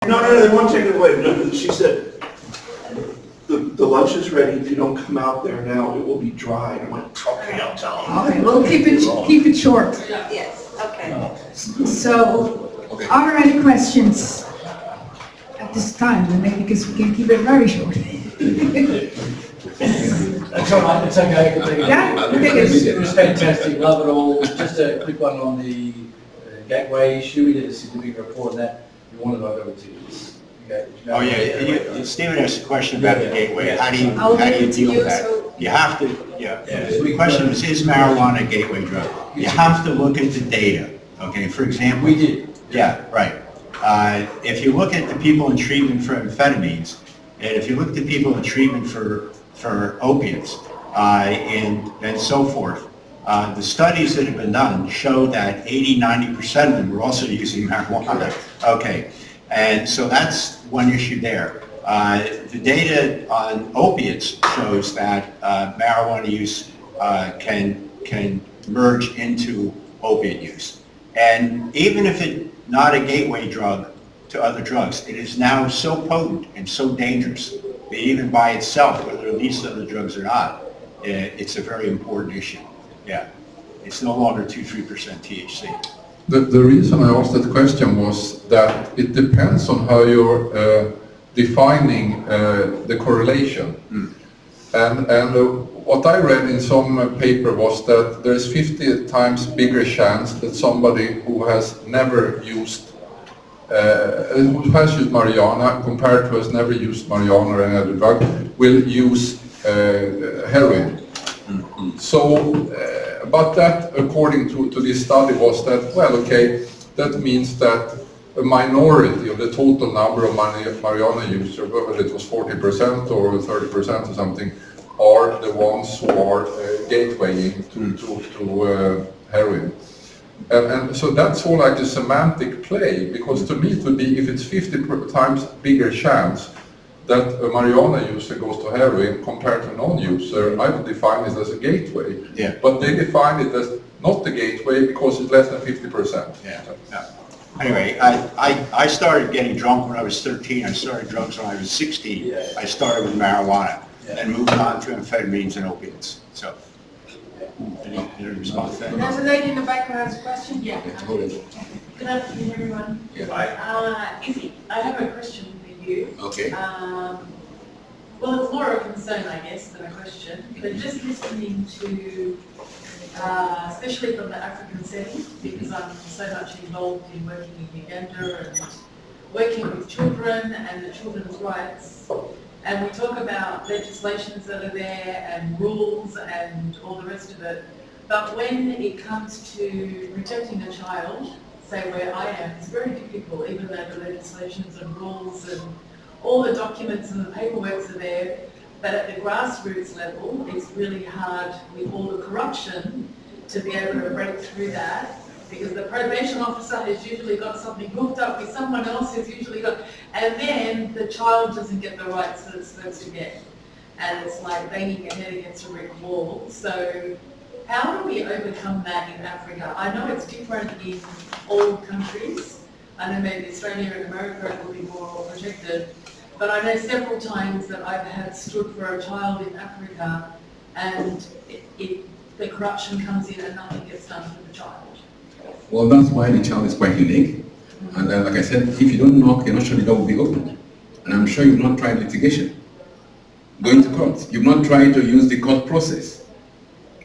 No, they won't take it away. No, she said, the lunch is ready. If you don't come out there now, it will be dry. And I went, okay, I'll tell them. Okay, we'll keep it short. Yes, okay. So, are there any questions at this time? Because we can keep it very short. It's all right, it's okay, I can take it. Yeah, take it. It was fantastic, love it all. Just a quick one on the gateway issue. We did a significant report on that. You wanted to go to this. Oh, yeah, Stephen asked a question about the gateway. How do you deal with that? You have to, the question is marijuana a gateway drug? You have to look at the data, okay? For example. We did. Yeah, right. If you look at the people in treatment for amphetamines, and if you look at the people in treatment for opiates, and so forth, the studies that have been done show that 80–90% of them were also using marijuana. Okay, and so that's one issue there. The data on opiates shows that marijuana use can merge into opiate use. And even if it's not a gateway drug to other drugs, it is now so potent and so dangerous that even by itself, whether it leads to other drugs or not, it's a very important issue. Yeah, it's no longer 2–3% THC. The reason I asked that question was that it depends on how you're defining the correlation. And what I read in some paper was that there is 50 times bigger chance that somebody who has never used who has used marijuana compared to has never used marijuana or any other drug will use heroin. So, but that, according to this study, was that, well, okay, that means that a minority of the total number of marijuana users, whether it was 40% or 30% or something, are the ones who are gatewaying to heroin. And so that's all like a semantic play, because to me it would be, if it's 50 times bigger chance that a marijuana user goes to heroin compared to a non-user, I would define it as a gateway. Yeah. But they define it as not the gateway because it's less than 50%. Yeah. Anyway, I started getting drunk when I was 13. I started drugs when I was 16. I started with marijuana and moved on to amphetamines and opiates. So, any response to that? There's a lady in the back who has a question. Yeah. Good afternoon, everyone. Izzy, I have a question for you. Okay. Well, it's more a concern, I guess, than a question. But just listening to, especially from the African setting, because I'm so much involved in working in Uganda and working with children and the children's rights. And we talk about legislations that are there and rules and all the rest of it. But when it comes to protecting a child, say where I am, it's very difficult, even though the legislations and rules and all the documents and the paperwork are there. But at the grassroots level, it's really hard with all the corruption to be able to break through that. Because the probation officer has usually got something hooked up with someone else who's usually got, and then the child doesn't get the rights that it's supposed to get. And it's like banging your head against a brick wall. So how do we overcome that in Africa? I know it's different in all countries. I know maybe Australia and America will be more protected. But I know several times that I've had stood for a child in Africa and the corruption comes in and nothing gets done for the child. Well, that's why the child is quite unique. And like I said, if you don't knock, you're not sure the door will be opened. And I'm sure you've not tried litigation, going to court. You've not tried to use the court process.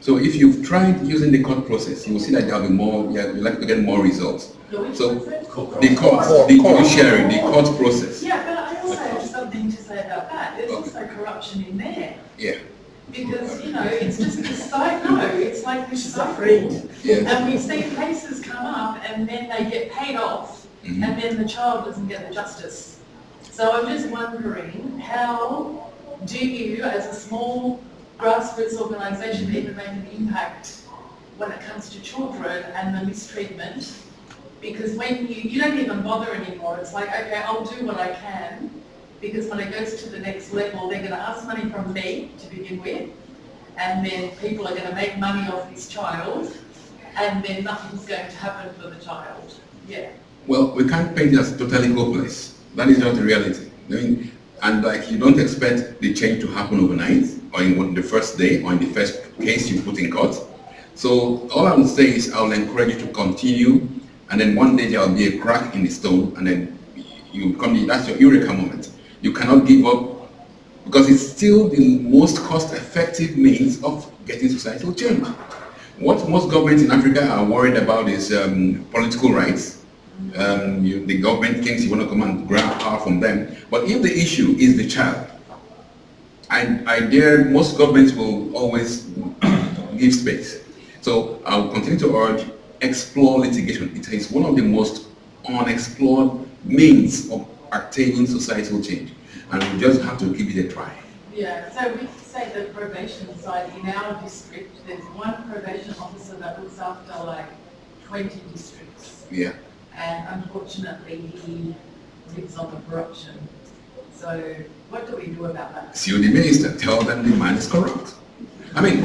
So if you've tried using the court process, you will see that you have more, you'd like to get more results. So the judiciary, the court process. Yeah, but I also have something to say about that. There's also corruption in there. Yeah. Because, you know, it's just this side, no, it's like this suffering. Yes. And we've seen cases come up and then they get paid off and then the child doesn't get the justice. So I'm just wondering, how do you, as a small grassroots organisation, even make an impact when it comes to children and the mistreatment? Because when you don't even bother anymore, it's like, okay, I'll do what I can. Because when it goes to the next level, they're going to ask money from me to begin with, and then people are going to make money off this child, and then nothing's going to happen for the child. Yeah. Well, we can't paint it as totally hopeless, That is just the reality. I mean, and like you don't expect the change to happen overnight, or in the first day, or in the first case you put in court. So all I would say is I will encourage you to continue, and then one day there will be a crack in the stone, and then you come. That's your eureka moment. You cannot give up, because it's still the most cost-effective means of getting societal change. What most governments in Africa are worried about is political rights. The government thinks you want to come and grab power from them. But if the issue is the child, I dare most governments will always give space. So I will continue to urge, explore litigation. It is one of the most unexplored means of attaining societal change. And we just have to give it a try. Yeah, so we say the probation side, in our district, there's one probation officer that looks after like 20 districts. Yeah. And unfortunately, he lives on the corruption. So what do we do about that? Sue the minister, tell them the man is corrupt. I mean,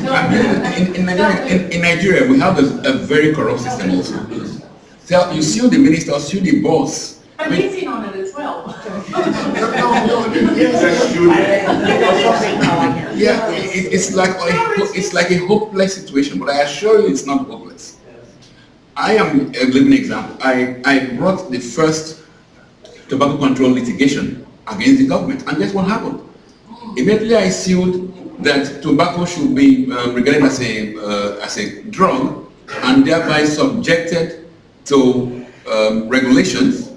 in Nigeria, we have a very corrupt system also. You sue the minister, sue the boss. But he's in on it as well. Yeah, it's like a hopeless situation, but I assure you it's not hopeless. I am a living example. I brought the first tobacco control litigation against the government, and guess what happened? Immediately I sued that tobacco should be regarded as a drug and thereby subjected to regulations.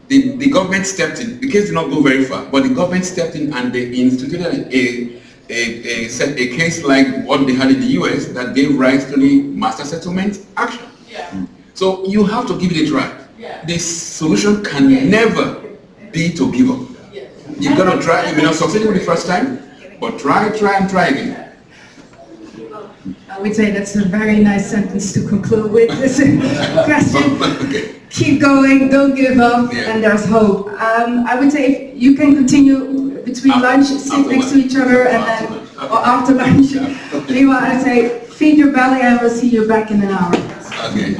The government stepped in. The case did not go very far, but the government stepped in and they instituted a case like what they had in the US that gave rise to the master settlement action. Yeah. So you have to give it a try. Yeah. The solution can never be to give up. Yeah. You've got to try. You may not succeed the first time, but try again. I would say that's a very nice sentence to conclude with this question. Okay. Keep going, don't give up, Yeah. and there's hope. I would say if you can continue between lunch, sit next to each other, and then, or after lunch. Meanwhile, I say feed your belly and we'll see you back in an hour. Okay.